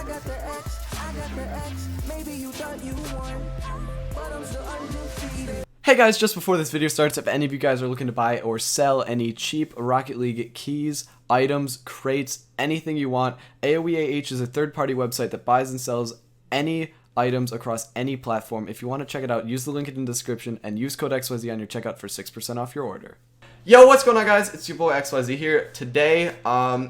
got the X, I got the X. Maybe you thought you won, but I'm still undefeated. Hey guys, just before this video starts, if any of you guys are looking to buy or sell any cheap Rocket League keys, items, crates, anything you want, AOEAH is a third-party website that buys and sells any items across any platform. If you want to check it out, use the link in the description and use code XYZ on your checkout for 6% off your order. Yo, what's going on, guys? It's your boy XYZ here. Today,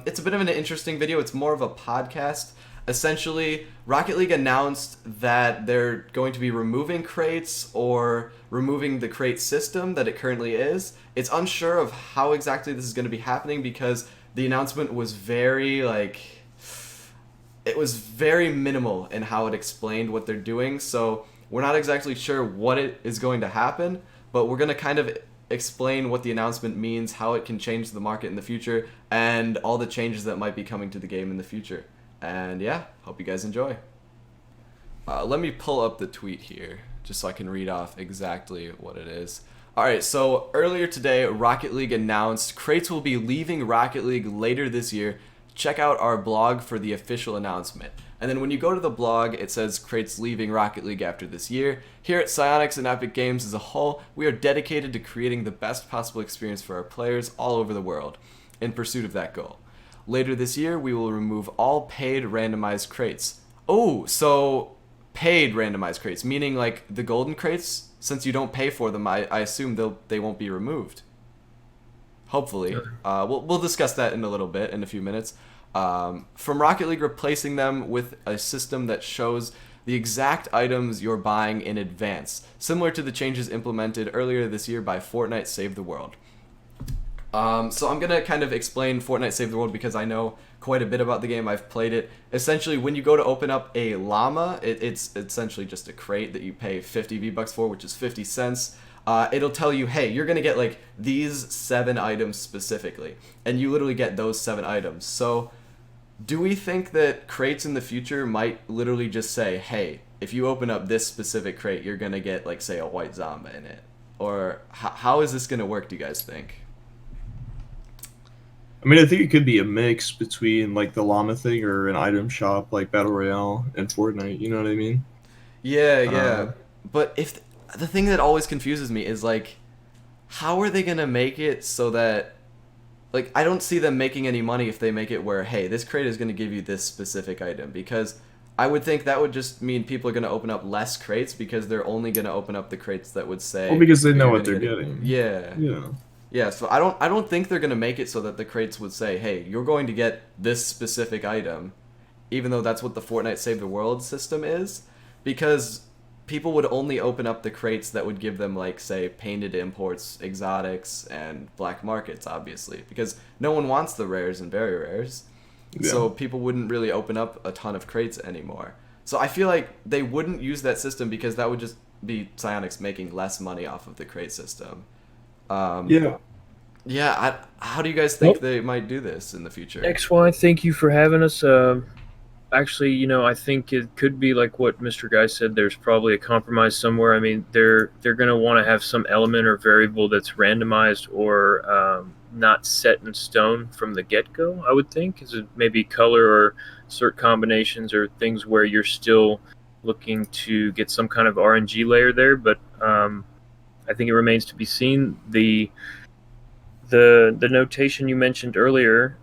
it's a bit of an interesting video. It's more of a podcast. Essentially, Rocket League announced that they're going to be removing crates or removing the crate system that it currently is. It's unsure of how exactly this is going to be happening because the announcement was very, it was very minimal in how it explained what they're doing. So we're not exactly sure what it is going to happen, but we're going to kind of explain what the announcement means, how it can change the market in the future, and all the changes that might be coming to the game in the future. And yeah, hope you guys enjoy. Let me pull up the tweet here just so I can read off exactly what it is. Alright, so earlier today, Rocket League announced crates will be leaving Rocket League later this year. Check out our blog for the official announcement. And then when you go to the blog, it says crates leaving Rocket League after this year. Here at Psyonix and Epic Games as a whole, we are dedicated to creating the best possible experience for our players all over the world in pursuit of that goal. Later this year, we will remove all paid randomized crates. Oh, so paid randomized crates, meaning like the golden crates, since you don't pay for them, I assume they won't be removed. Hopefully. We'll discuss that in a little bit, in a few minutes. From Rocket League replacing them with a system that shows the exact items you're buying in advance, similar to the changes implemented earlier this year by Fortnite Save the World. So I'm going to kind of explain Fortnite Save the World because I know quite a bit about the game. I've played it. Essentially, when you go to open up a llama, it's essentially just a crate that you pay 50 V-Bucks for, which is 50 cents. It'll tell you, hey, you're going to get like these 7 items specifically, and you literally get those 7 items. So do we think that crates in the future might literally just say, hey, if you open up this specific crate, you're going to get, like, say, a white Zomba in it? Or how is this going to work, do you guys think? I mean, I think it could be a mix between like the llama thing or an item shop like Battle Royale and Fortnite. You know what I mean? Yeah. But if the thing that always confuses me is like, how are they gonna make it so that, like, I don't see them making any money if they make it where, hey, this crate is gonna give you this specific item, because I would think that would just mean people are gonna open up less crates because they're only gonna open up the crates that would say. Well, because they know what they're getting. Yeah. Yeah. Yeah, so I don't think they're gonna make it so that the crates would say, hey, you're going to get this specific item, even though that's what the Fortnite Save the World system is, because people would only open up the crates that would give them, like, say, painted imports, exotics, and black markets, obviously, because no one wants the rares and very rares, so people wouldn't really open up a ton of crates anymore. So I feel like they wouldn't use that system because that would just be Psyonix making less money off of the crate system. Yeah, how do you guys think they might do this in the future? XY, thank you for having us. Actually, you know, I think it could be like what Mr. Guy said. There's probably a compromise somewhere. I mean, they're going to want to have some element or variable that's randomized or not set in stone from the get-go, I would think. Is it maybe color or certain combinations or things where you're still looking to get some kind of RNG layer there, but I think it remains to be seen. The notation you mentioned earlier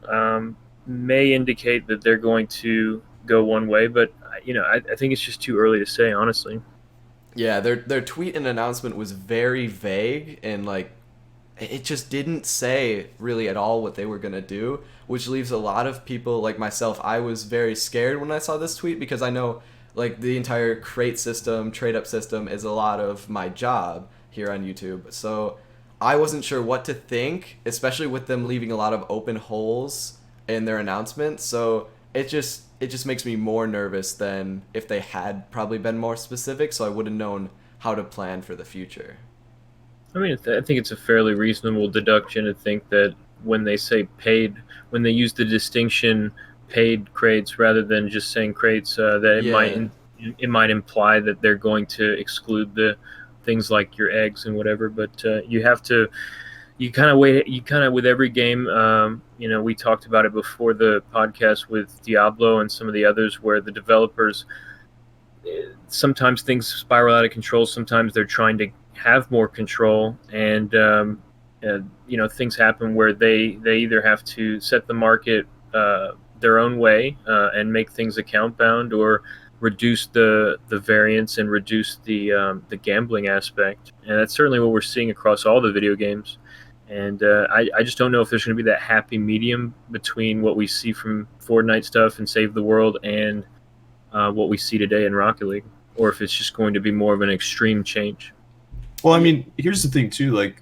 may indicate that they're going to go one way, but you know, I think it's just too early to say, honestly. Yeah, their tweet and announcement was very vague, and like it just didn't say really at all what they were gonna do, which leaves a lot of people like myself. I was very scared when I saw this tweet because I know like the entire crate system, trade up system is a lot of my job here on YouTube. So I wasn't sure what to think, especially with them leaving a lot of open holes in their announcement. So it just makes me more nervous than if they had probably been more specific, so I would have known how to plan for the future. I mean, I think it's a fairly reasonable deduction to think that when they say paid, when they use the distinction paid crates rather than just saying crates, that it might imply that they're going to exclude the things like your eggs and whatever. But you have to you kind of wait. You kind of with every game. We talked about it before the podcast with Diablo and some of the others, where the developers sometimes things spiral out of control. Sometimes they're trying to have more control, and things happen where they either have to set the market their own way and make things account bound, or reduce the variance and reduce the gambling aspect. And that's certainly what we're seeing across all the video games. And I just don't know if there's going to be that happy medium between what we see from Fortnite stuff and Save the World and what we see today in Rocket League, or if it's just going to be more of an extreme change. Well, I mean, here's the thing too. Like,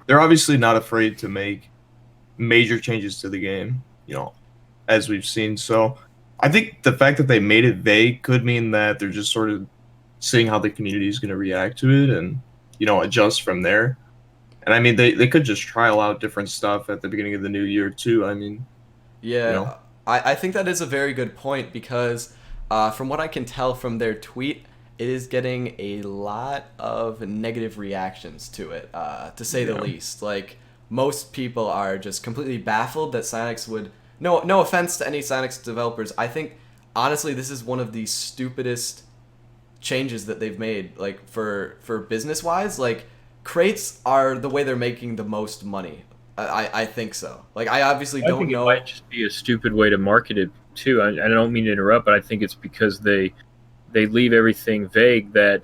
they're obviously not afraid to make major changes to the game, as we've seen. So I think the fact that they made it vague could mean that they're just sort of seeing how the community is going to react to it and, adjust from there. And I mean, they could just trial out different stuff at the beginning of the new year too. I mean, Yeah, I think that is a very good point because from what I can tell from their tweet, it is getting a lot of negative reactions to it, to say the least. Like, most people are just completely baffled that Psyonix would... No offense to any Psyonix developers. I think, honestly, this is one of the stupidest changes that they've made, like, for business-wise. Like, crates are the way they're making the most money. I think so. Like, I obviously don't know... It might just be a stupid way to market it, too. I don't mean to interrupt, but I think it's because they leave everything vague that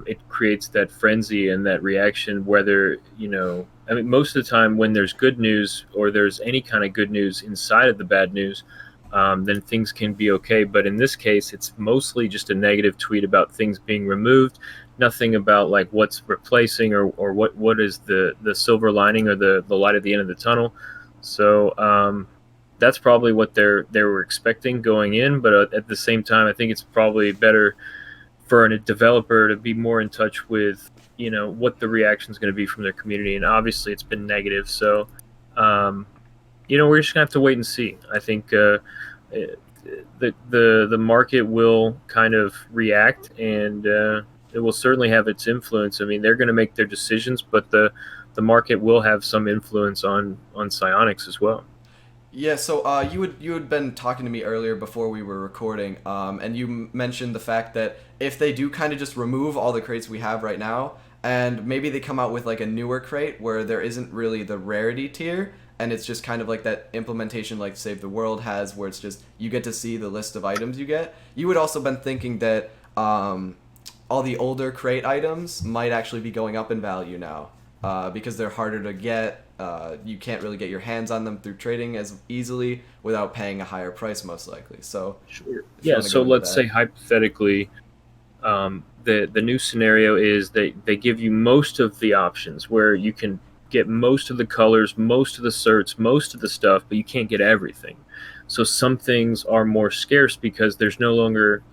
it creates that frenzy and that reaction, whether, I mean, most of the time when there's good news or there's any kind of good news inside of the bad news, then things can be okay. But in this case, it's mostly just a negative tweet about things being removed, nothing about like what's replacing or what is the silver lining or the light at the end of the tunnel. So that's probably what they were expecting going in, but at the same time, I think it's probably better for a developer to be more in touch with, what the reaction is going to be from their community. And obviously, it's been negative, so we're just gonna have to wait and see. I think the market will kind of react, and it will certainly have its influence. I mean, they're going to make their decisions, but the market will have some influence on Psyonix as well. Yeah, so you had been talking to me earlier before we were recording, and you mentioned the fact that if they do kind of just remove all the crates we have right now, and maybe they come out with like a newer crate where there isn't really the rarity tier, and it's just kind of like that implementation like Save the World has, where it's just you get to see the list of items you get. You had also been thinking that all the older crate items might actually be going up in value now because they're harder to get. You can't really get your hands on them through trading as easily without paying a higher price, most likely. So, sure. Yeah. So let's say hypothetically, the new scenario is they give you most of the options where you can get most of the colors, most of the certs, most of the stuff, but you can't get everything. So some things are more scarce because there's no longer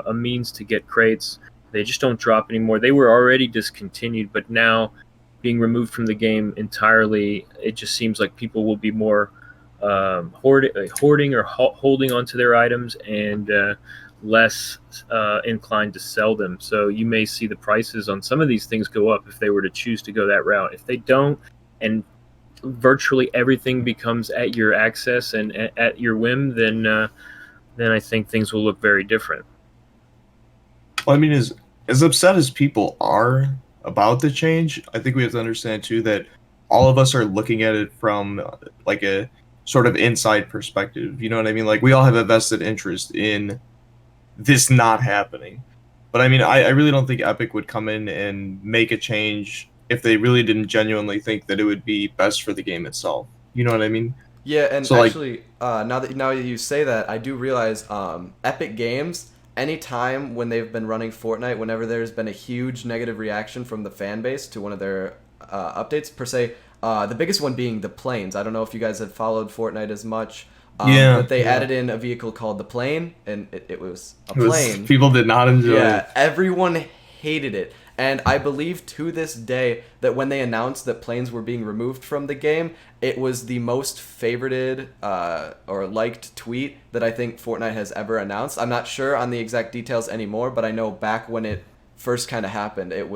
a means to get crates. They just don't drop anymore. They were already discontinued, but now being removed from the game entirely, it just seems like people will be more hoarding or holding onto their items and less inclined to sell them. So you may see the prices on some of these things go up if they were to choose to go that route. If they don't, and virtually everything becomes at your access and at your whim, then I think things will look very different. Well, I mean, as upset as people are about the change, I think we have to understand too that all of us are looking at it from like a sort of inside perspective. You know what I mean? Like, we all have a vested interest in this not happening. But I mean, I really don't think Epic would come in and make a change if they really didn't genuinely think that it would be best for the game itself. You know what I mean? Yeah, and so, actually, now that you say that, I do realize Epic Games, anytime when they've been running Fortnite, whenever there's been a huge negative reaction from the fan base to one of their updates, per se, the biggest one being the planes. I don't know if you guys have followed Fortnite as much, but they added in a vehicle called the plane, and it was a plane. People did not enjoy it. Yeah, everyone hated it. And I believe to this day that when they announced that planes were being removed from the game, it was the most favorited or liked tweet that I think Fortnite has ever announced. I'm not sure on the exact details anymore, but I know back when it first kind of happened, it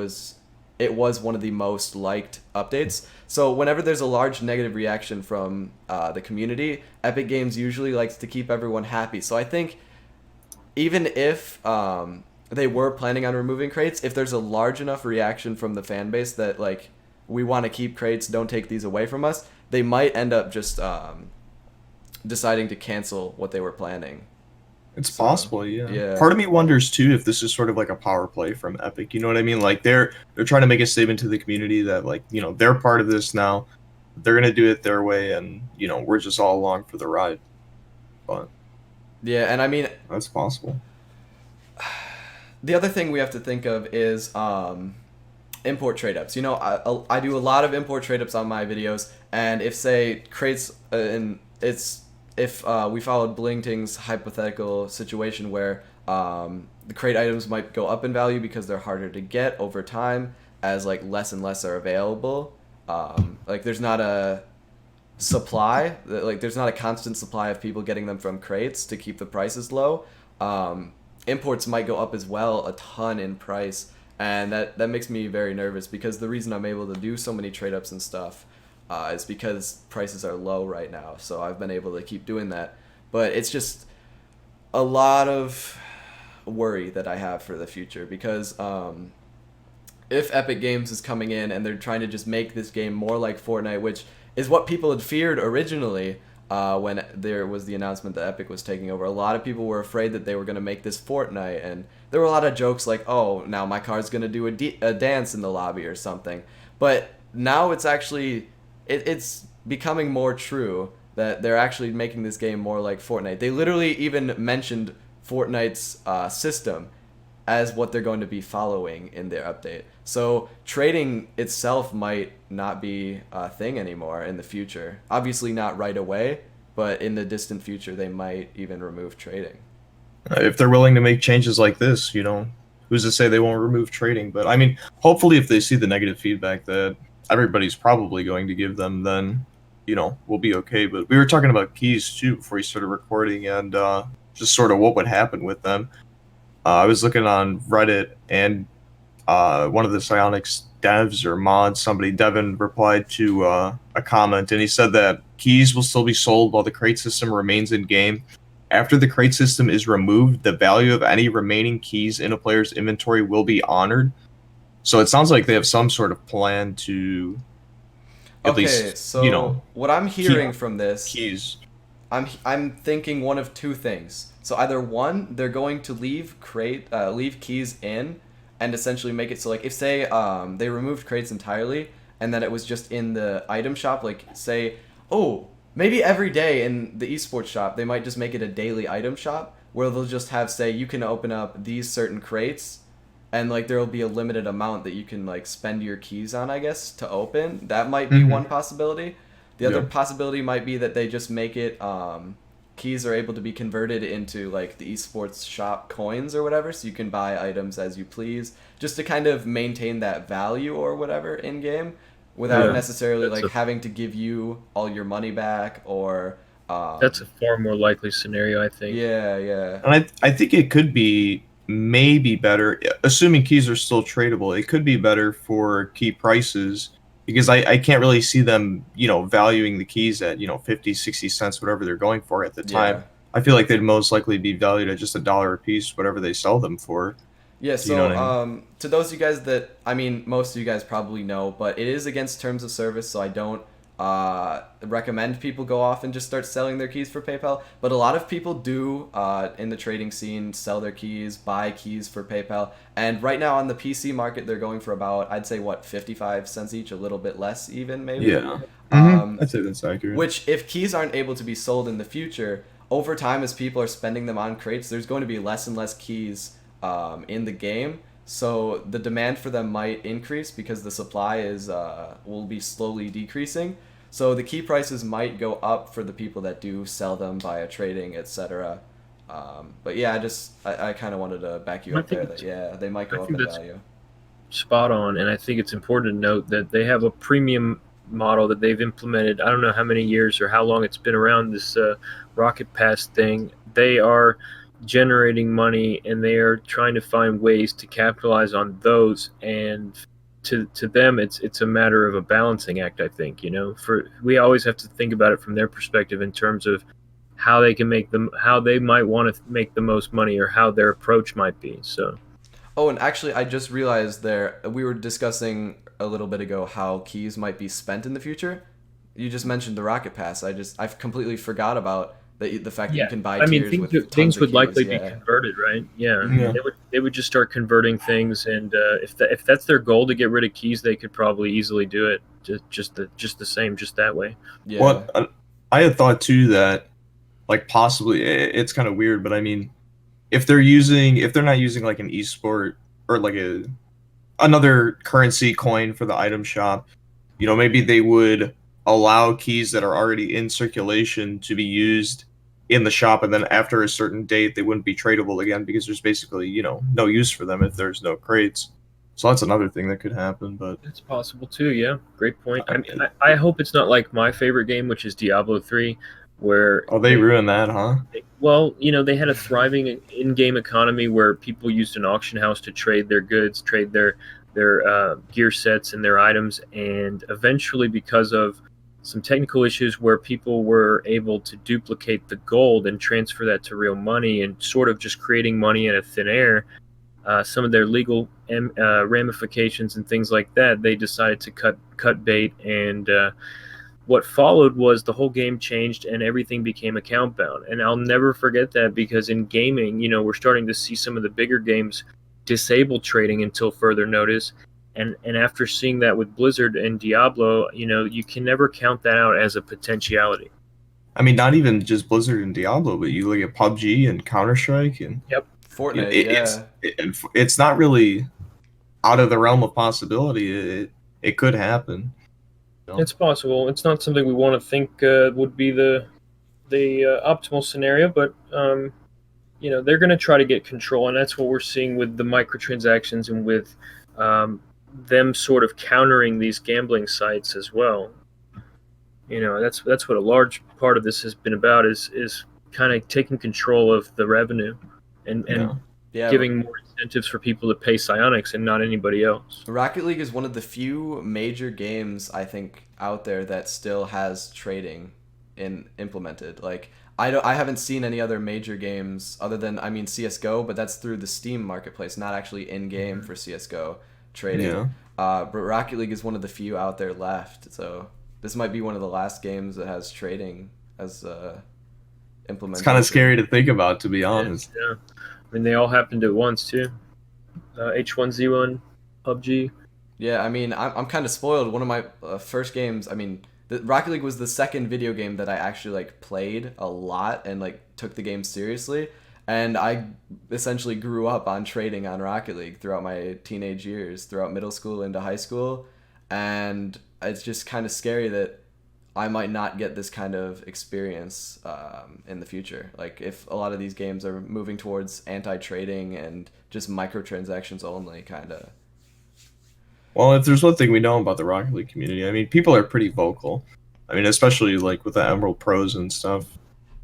it was one of the most liked updates. So whenever there's a large negative reaction from the community, Epic Games usually likes to keep everyone happy. So I think even if they were planning on removing crates, if there's a large enough reaction from the fan base that like we want to keep crates, don't take these away from us, they might end up just deciding to cancel what they were planning. It's possible, yeah. Yeah. Part of me wonders too if this is sort of like a power play from Epic. You know what I mean? Like they're trying to make a statement to the community that like, you know, they're part of this now. They're gonna do it their way, and you know, we're just all along for the ride. But Yeah, and I mean, that's possible. the other thing we have to think of is import trade-ups. You know, I do a lot of import trade-ups on my videos, and if say crates and it's if we followed Blingting's hypothetical situation where the crate items might go up in value because they're harder to get over time as like less and less are available. Like there's not a supply, like there's not a constant supply of people getting them from crates to keep the prices low. Imports might go up as well a ton in price, and that makes me very nervous because the reason I'm able to do so many trade ups and stuff is because prices are low right now. So I've been able to keep doing that, but it's just a lot of worry that I have for the future because if Epic Games is coming in and they're trying to just make this game more like Fortnite, which is what people had feared originally when there was the announcement that Epic was taking over. A lot of people were afraid that they were going to make this Fortnite, and there were a lot of jokes like, oh, now my car's going to do a dance in the lobby or something. But now it's actually, it's becoming more true that they're actually making this game more like Fortnite. They literally even mentioned Fortnite's system as what they're going to be following in their update. So trading itself might not be a thing anymore in the future. Obviously not right away, but in the distant future they might even remove trading. If they're willing to make changes like this, you know, who's to say they won't remove trading? But I mean, hopefully if they see the negative feedback that everybody's probably going to give them, then, you know, we'll be okay. But we were talking about keys too before we started recording, and just sort of what would happen with them. I was looking on Reddit, and one of the Psionics devs or mods, Devin, replied to a comment, and he said that keys will still be sold while the crate system remains in game. After the crate system is removed, the value of any remaining keys in a player's inventory will be honored. So it sounds like they have some sort of plan to at least, so you know, what I'm hearing from this, keys. I'm thinking one of two things. So either one, they're going to leave keys in and essentially make it so like if say they removed crates entirely and then it was just in the item shop, like say, oh, maybe every day in the esports shop they might just make it a daily item shop where they'll just have say you can open up these certain crates and like there'll be a limited amount that you can like spend your keys on, I guess, to open. That might be one possibility. The other possibility might be that they just make it keys are able to be converted into like the esports shop coins or whatever, so you can buy items as you please, just to kind of maintain that value or whatever in game without necessarily like having to give you all your money back or that's a far more likely scenario, I think. Yeah. And I think it could be maybe better, assuming keys are still tradable, it could be better for key prices, because I can't really see them, you know, valuing the keys at, you know, 50, 60 cents, whatever they're going for at the time. Yeah. I feel like they'd most likely be valued at just $1 a piece, whatever they sell them for. Yeah, so You know what I mean? to those of you guys that, I mean, most of you guys probably know, but it is against terms of service, so I don't recommend people go off and just start selling their keys for PayPal. But a lot of people do in the trading scene sell their keys, buy keys for PayPal. And right now on the PC market, they're going for about, I'd say, 55 cents each, a little bit less even, maybe. Yeah. I'd say that's accurate. Which, if keys aren't able to be sold in the future, over time as people are spending them on crates, there's going to be less and less keys in the game. So the demand for them might increase because the supply will be slowly decreasing. So the key prices might go up for the people that do sell them via trading, etc. But yeah, I kind of wanted to back you up there. That they might go up in value. Spot on, and I think it's important to note that they have a premium model that they've implemented. I don't know how many years or how long it's been around, this Rocket Pass thing. They are generating money and they are trying to find ways to capitalize on those and to them, it's a matter of a balancing act. I think, for we always have to think about it from their perspective in terms of how they can how they might want to make the most money, or how their approach might be. So. Oh, and actually, I just realized we were discussing a little bit ago how keys might be spent in the future. You just mentioned the Rocket Pass. I've completely forgot about the fact that you can buy tiers things, with tons things of would keys. likely Yeah. be converted, right? Yeah, Yeah. they would just start converting things, and if that's their goal to get rid of keys, they could probably easily do it just the same, just that way. Yeah. Well, I had thought too that like possibly it's kind of weird, but I mean, if they're not using like an esport or like another currency coin for the item shop, maybe they would allow keys that are already in circulation to be used in the shop, and then after a certain date they wouldn't be tradable again because there's basically no use for them if there's no crates. So that's another thing that could happen. But It's possible too. Yeah, great point. I hope it's not like my favorite game, which is Diablo 3, where they ruined that, huh? well, they had a thriving in-game economy where people used an auction house to trade their goods, trade their gear sets and their items, and eventually, because of some technical issues where people were able to duplicate the gold and transfer that to real money and sort of just creating money out of thin air, some of their legal ramifications and things like that, they decided to cut bait, and what followed was the whole game changed and everything became account bound. And I'll never forget that, because in gaming, we're starting to see some of the bigger games disable trading until further notice. And after seeing that with Blizzard and Diablo, you can never count that out as a potentiality. I mean, not even just Blizzard and Diablo, but you look at PUBG and Yep. Counter-Strike, and Fortnite. it's not really out of the realm of possibility. It could happen. It's possible. It's not something we want to think would be the optimal scenario, but they're going to try to get control, and that's what we're seeing with the microtransactions and with them sort of countering these gambling sites as well. That's what a large part of this has been about, is kind of taking control of the revenue and giving more incentives for people to pay psionics and not anybody else. Rocket League is one of the few major games I think out there that still has trading implemented. Like I haven't seen any other major games other than CS:GO, but that's through the Steam marketplace, not actually in game for CS:GO trading. Yeah. But Rocket League is one of the few out there left. So this might be one of the last games that has trading as implemented. It's kind of scary to think about, to be honest. Yeah. I mean, they all happened at once too. H1Z1, PUBG. Yeah, I'm kind of spoiled. One of my first games, Rocket League was the second video game that I actually played a lot and took the game seriously. And I essentially grew up on trading on Rocket League throughout my teenage years, throughout middle school into high school. And it's just kind of scary that I might not get this kind of experience in the future. If a lot of these games are moving towards anti-trading and just microtransactions only, kind of. Well, if there's one thing we know about the Rocket League community, people are pretty vocal. Especially with the Emerald Pros and stuff.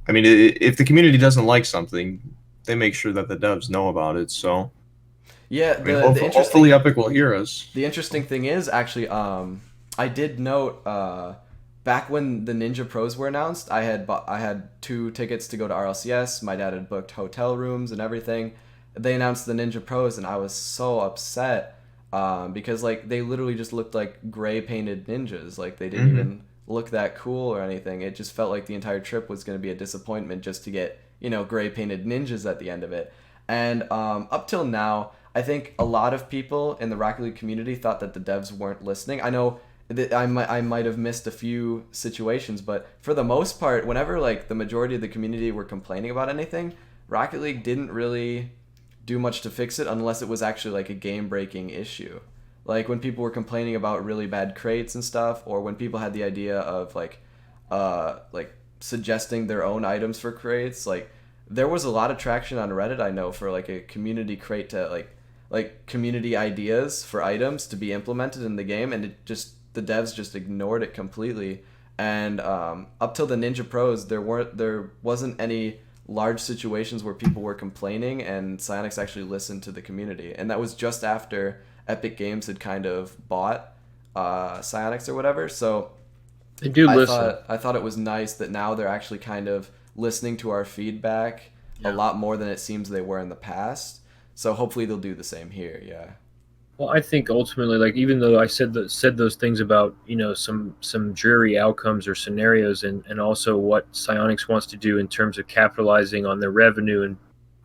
If the community doesn't like something, they make sure that the devs know about it. So yeah, hopefully Epic will hear us. The interesting thing is actually, I did note back when the Ninja Pros were announced, I had 2 tickets to go to RLCS. My dad had booked hotel rooms and everything. They announced the Ninja Pros, and I was so upset because they literally just looked like gray painted ninjas. They didn't even look that cool or anything. It just felt like the entire trip was going to be a disappointment just to get gray painted ninjas at the end of it. And up till now, I think a lot of people in the Rocket League community thought that the devs weren't listening. I know that I might have missed a few situations, but for the most part, whenever the majority of the community were complaining about anything, Rocket League didn't really do much to fix it unless it was actually a game-breaking issue. When people were complaining about really bad crates and stuff, or when people had the idea of suggesting their own items for crates, there was a lot of traction on Reddit, I know, for a community crate to community ideas for items to be implemented in the game, and the devs just ignored it completely. And up till the Ninja Pros, there wasn't any large situations where people were complaining, and Psyonix actually listened to the community. And that was just after Epic Games had kind of bought Psyonix or whatever. So They do listen. I thought it was nice that now they're actually kind of listening to our feedback a Yeah. lot more than it seems they were in the past. So hopefully they'll do the same here. Yeah. Well, I think ultimately, like, even though I said those things about, you know, some dreary outcomes or scenarios, and also what Psyonix wants to do in terms of capitalizing on their revenue and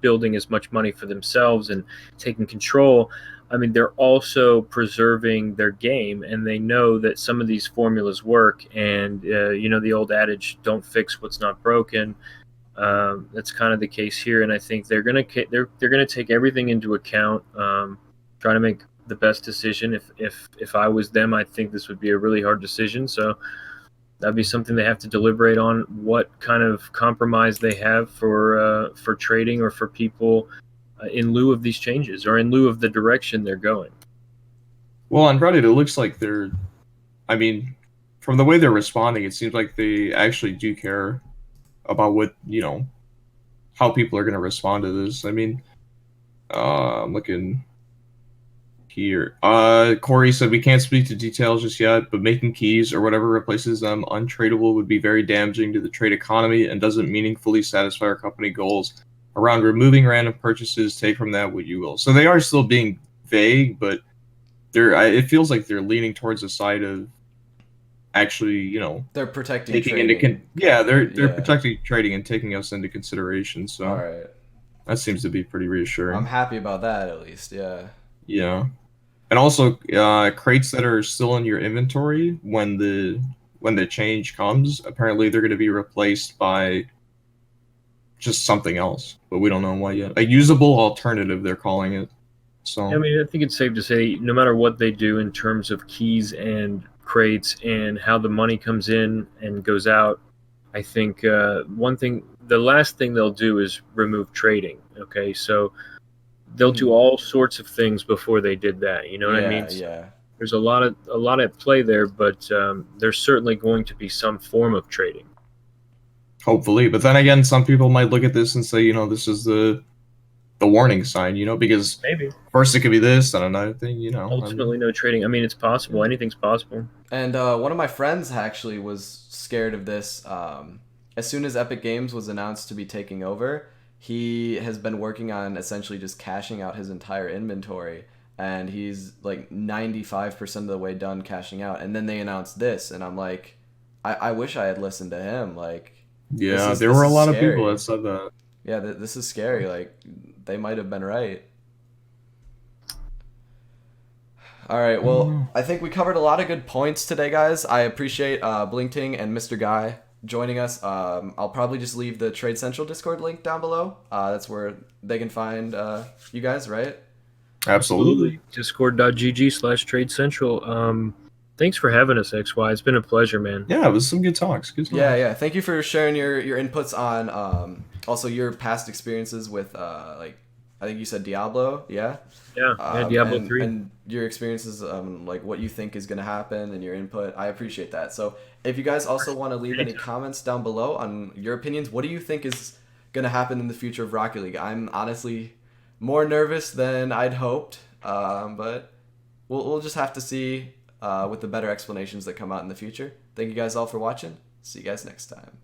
building as much money for themselves and taking control. I mean, they're also preserving their game, and they know that some of these formulas work. And you know, the old adage, "Don't fix what's not broken." That's kind of the case here, and I think they're gonna take everything into account, try to make the best decision. If I was them, I think this would be a really hard decision. So that'd be something they have to deliberate on, what kind of compromise they have for trading or for people in lieu of these changes or in lieu of the direction they're going. Well, on Reddit, it looks like they're. I mean, from the way they're responding, it seems like they actually do care about what how people are going to respond to this. I mean, I'm looking here. Corey said we can't speak to details just yet, but making keys or whatever replaces them untradeable would be very damaging to the trade economy and doesn't meaningfully satisfy our company goals around removing random purchases. Take from that what you will. So they are still being vague, but it feels like they're leaning towards the side of actually, They're protecting taking trading. they're protecting trading and taking us into consideration. So All right. that seems to be pretty reassuring. I'm happy about that at least. Yeah. Yeah. And also, crates that are still in your inventory when the change comes, apparently they're going to be replaced by just something else, but we don't know what yet. A usable alternative, they're calling it. So I mean, I think it's safe to say, no matter what they do in terms of keys and crates and how the money comes in and goes out, I think the last thing they'll do is remove trading. Okay, so they'll do all sorts of things before they did that. You know what I mean? So Yeah. there's a lot at play there, but there's certainly going to be some form of trading. hopefully, but then again, some people might look at this and say, this is the warning sign, because Maybe. first it could be this and another thing, Ultimately, no trading. I mean, it's possible. Anything's possible. And one of my friends actually was scared of this. As soon as Epic Games was announced to be taking over, he has been working on essentially just cashing out his entire inventory. And he's like 95% of the way done cashing out. And then they announced this. And I'm like, I wish I had listened to him. Like, Yeah, there were a lot of people that said that. Yeah, this is scary. Like, they might have been right. All right, well, I think we covered a lot of good points today, guys. I appreciate Blinkting and Mr. Guy joining us. I'll probably just leave the Trade Central Discord link down below. That's where they can find you guys, right? Absolutely. Discord.gg/Trade Central. Thanks for having us, XY. It's been a pleasure, man. Yeah, it was some good talks. Good talks. Yeah. Thank you for sharing your inputs on also your past experiences with like I think you said Diablo, yeah. Yeah, Diablo 3. And your experiences, like what you think is going to happen and your input. I appreciate that. So if you guys also want to leave any comments down below on your opinions, what do you think is going to happen in the future of Rocket League? I'm honestly more nervous than I'd hoped, but we'll just have to see with the better explanations that come out in the future. Thank you guys all for watching. See you guys next time.